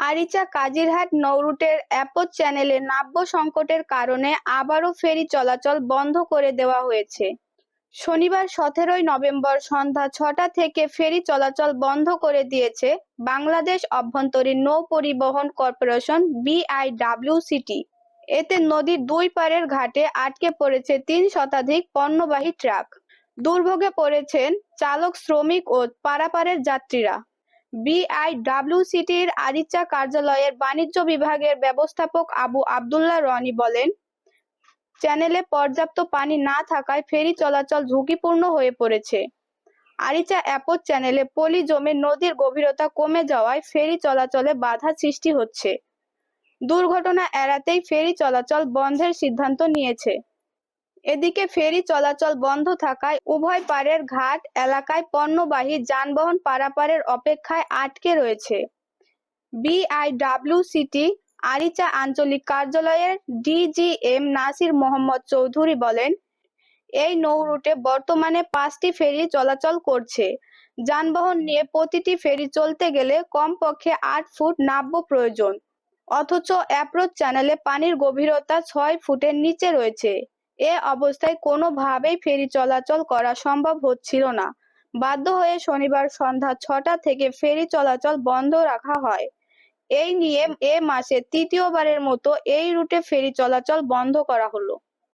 আরিচা কাজিরহাট নৌরুটের অ্যাপোজ চ্যানেলে নাব্য সংকটের কারণে আবারও ফেরি চলাচল বন্ধ করে দেওয়া হয়েছে। শনিবার 17 নভেম্বর সন্ধ্যা 6টা থেকে ফেরি চলাচল বন্ধ করে দিয়েছে বাংলাদেশ অভ্যন্তরীণ নৌ পরিবহন কর্পোরেশন BIWCT। এতে নদীর দুই পাড়ের ঘাটে আটকে পড়েছে 3 শতাধিক পণ্যবাহী ট্রাক। দুর্ভোগে পড়েছেন চালক, শ্রমিক ও পারাপারের যাত্রীরা। BIWCTর আরিচা কার্যালয়ের বাণিজ্য বিভাগের ব্যবস্থাপক আবু আবদুল্লাহ রনি বলেন, চ্যানেলে পর্যাপ্ত পানি না থাকায় ফেরি চলাচল ঝুঁকিপূর্ণ হয়ে পড়েছে। আরিচা অ্যাপোজ চ্যানেলে পলি জমে নদীর গভীরতা কমে যাওয়ায় ফেরি চলাচলে বাধা সৃষ্টি হচ্ছে। দুর্ঘটনা এড়াতেই ফেরি চলাচল বন্ধের সিদ্ধান্ত নিয়েছে। এদিকে ফেরি চলাচল বন্ধ থাকায় উভয় পাড়ের ঘাট এলাকায় পণ্যবাহী যানবাহন পারাপারের অপেক্ষায় আটকে রয়েছে। BIWCT আরিচা আঞ্চলিক কার্যালয়ের DGM নাসির মোহাম্মদ চৌধুরী বলেন, এই নৌরুটে বর্তমানে 5টি ফেরি চলাচল করছে। যানবাহন নিয়ে প্রতিটি ফেরি চলতে গেলে কমপক্ষে 8 ফুট নাব্য প্রয়োজন। অথচ অ্যাপ্রোচ চ্যানেলে পানির গভীরতা 6 ফুটের নিচে রয়েছে। এ অবস্থায় কোনোভাবেই ফেরি চলাচল করা সম্ভব হচ্ছিল না। বাধ্য হয়ে শনিবার সন্ধ্যা 6টা থেকে ফেরি চলাচল বন্ধ রাখা হয়। এই নিয়ে এ মাসে তৃতীয়বারের মতো এই রুটে ফেরি চলাচল বন্ধ করা হলো।